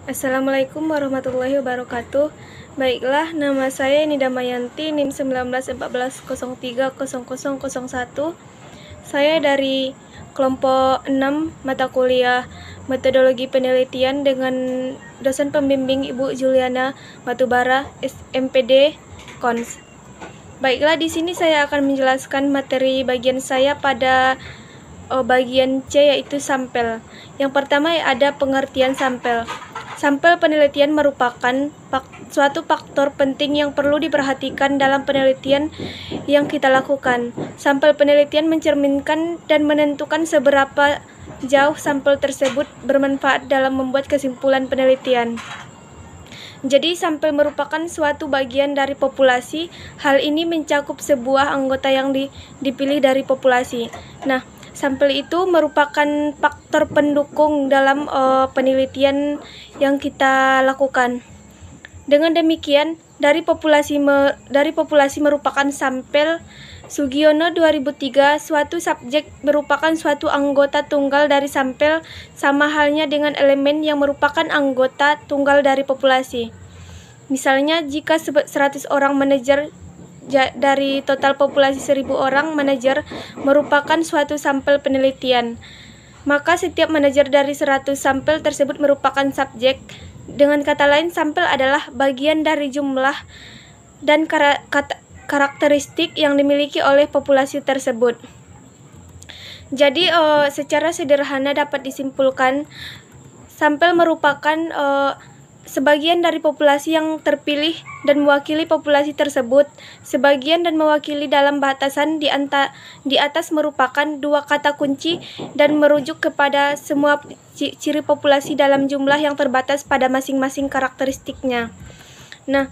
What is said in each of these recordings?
Assalamualaikum warahmatullahi wabarakatuh. Baiklah, nama saya Nida Mayanti, NIM 1914030001. Saya dari kelompok 6 mata kuliah Metodologi Penelitian dengan dosen pembimbing Ibu Juliana Batubara, MPD Kons. Baiklah, di sini saya akan menjelaskan materi bagian saya pada bagian C, yaitu sampel. Yang pertama ada pengertian sampel. Sampel penelitian merupakan suatu faktor penting yang perlu diperhatikan dalam penelitian yang kita lakukan. Sampel penelitian mencerminkan dan menentukan seberapa jauh sampel tersebut bermanfaat dalam membuat kesimpulan penelitian. Jadi, sampel merupakan suatu bagian dari populasi. Hal ini mencakup sebuah anggota yang dipilih dari populasi. Nah, sampel itu merupakan faktor pendukung dalam penelitian yang kita lakukan. Dengan demikian, dari populasi merupakan sampel. Sugiono 2003, suatu subjek merupakan suatu anggota tunggal dari sampel, sama halnya dengan elemen yang merupakan anggota tunggal dari populasi. Misalnya, jika 100 orang manajer dari total populasi 1000 orang manajer merupakan suatu sampel penelitian, maka setiap manajer dari 100 sampel tersebut merupakan subjek. Dengan kata lain, sampel adalah bagian dari jumlah dan karakteristik yang dimiliki oleh populasi tersebut. Jadi, secara sederhana dapat disimpulkan, sampel merupakan sebagian dari populasi yang terpilih dan mewakili populasi tersebut. Sebagian dan mewakili dalam batasan di atas merupakan dua kata kunci dan merujuk kepada semua ciri populasi dalam jumlah yang terbatas pada masing-masing karakteristiknya. Nah,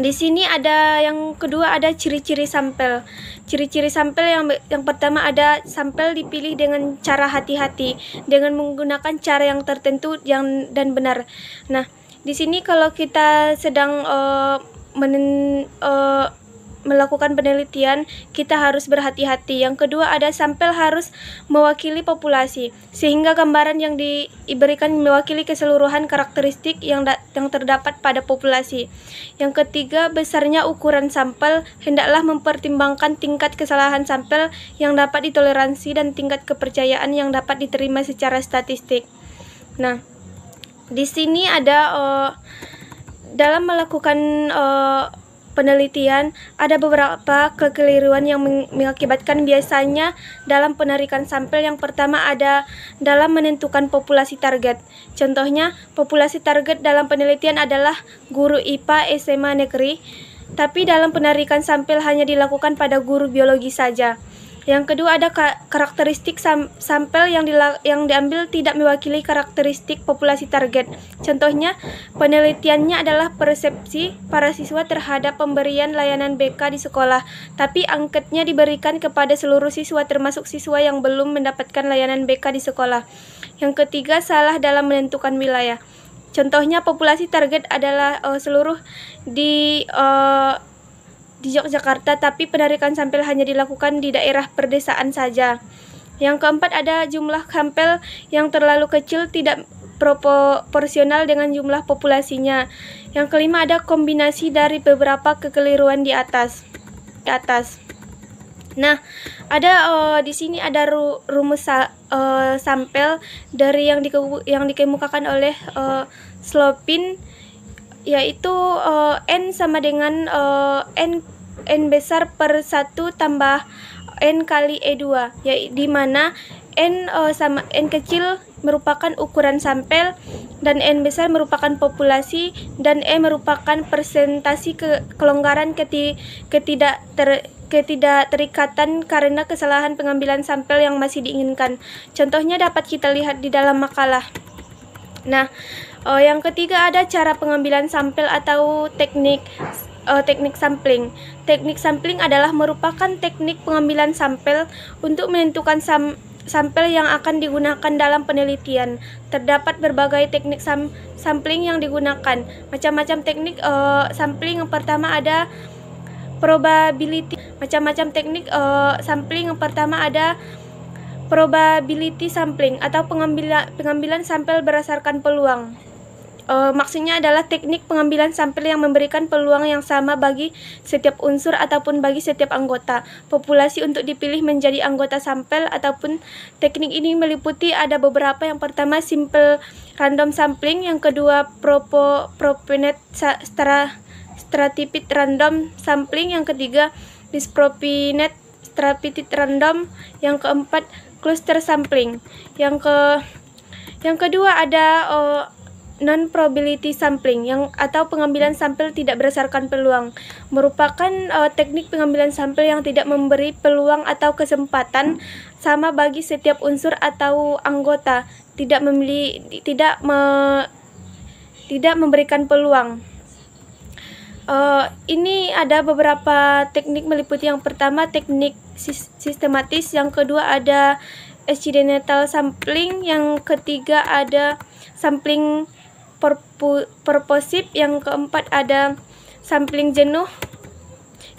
di sini ada yang kedua, ada ciri-ciri sampel. Ciri-ciri sampel yang pertama ada sampel dipilih dengan cara hati-hati, dengan menggunakan cara yang tertentu dan benar. Nah, di sini kalau kita sedang melakukan penelitian, kita harus berhati-hati. Yang kedua ada sampel harus mewakili populasi, sehingga gambaran yang diberikan mewakili keseluruhan karakteristik yang terdapat pada populasi. Yang ketiga, besarnya ukuran sampel hendaklah mempertimbangkan tingkat kesalahan sampel yang dapat ditoleransi dan tingkat kepercayaan yang dapat diterima secara statistik. Nah, di sini ada dalam melakukan penelitian ada beberapa kekeliruan yang mengakibatkan biasanya dalam penarikan sampel. Yang pertama ada dalam menentukan populasi target. Contohnya, populasi target dalam penelitian adalah guru IPA SMA negeri, tapi dalam penarikan sampel hanya dilakukan pada guru biologi saja. Yang kedua ada karakteristik sampel yang diambil tidak mewakili karakteristik populasi target. Contohnya, penelitiannya adalah persepsi para siswa terhadap pemberian layanan BK di sekolah, tapi angketnya diberikan kepada seluruh siswa termasuk siswa yang belum mendapatkan layanan BK di sekolah. Yang ketiga, salah dalam menentukan wilayah. Contohnya, populasi target adalah seluruh di Yogyakarta, tapi penarikan sampel hanya dilakukan di daerah perdesaan saja. Yang keempat ada jumlah sampel yang terlalu kecil, tidak proporsional dengan jumlah populasinya. Yang kelima ada kombinasi dari beberapa kekeliruan di atas. Nah, ada di sini ada rumus sampel dari yang dikemukakan oleh Slopin, yaitu N sama dengan N besar per 1 tambah N kali E2, di mana N sama N kecil merupakan ukuran sampel dan N besar merupakan populasi dan E merupakan persentase kelonggaran ketidakterikatan karena kesalahan pengambilan sampel yang masih diinginkan. Contohnya dapat kita lihat di dalam makalah. Nah, yang ketiga ada cara pengambilan sampel atau teknik sampling. Teknik sampling adalah merupakan teknik pengambilan sampel untuk menentukan sampel yang akan digunakan dalam penelitian. Terdapat berbagai teknik sampling yang digunakan. Macam-macam teknik sampling. Yang pertama ada probability. Sampling yang pertama ada probability sampling atau pengambilan sampel berdasarkan peluang. Maksudnya adalah teknik pengambilan sampel yang memberikan peluang yang sama bagi setiap unsur ataupun bagi setiap anggota populasi untuk dipilih menjadi anggota sampel. Ataupun teknik ini meliputi ada beberapa. Yang pertama simple random sampling, yang kedua propinate stratified random sampling, yang ketiga dispropinate stratified random, yang keempat cluster sampling. Yang kedua ada non-probability sampling atau pengambilan sampel tidak berdasarkan peluang, merupakan teknik pengambilan sampel yang tidak memberi peluang atau kesempatan sama bagi setiap unsur atau anggota, tidak memberikan peluang. Ini ada beberapa teknik meliputi yang pertama teknik sistematis, yang kedua ada accidental sampling, yang ketiga ada sampling purposive, yang keempat ada sampling jenuh,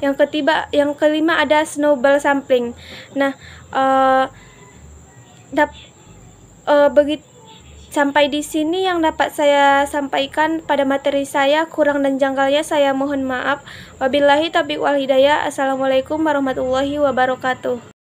yang kelima ada snowball sampling. Nah, sampai di sini yang dapat saya sampaikan pada materi saya. Kurang dan janggalnya saya mohon maaf. Wabillahi taufiq wal hidayah. Assalamualaikum warahmatullahi wabarakatuh.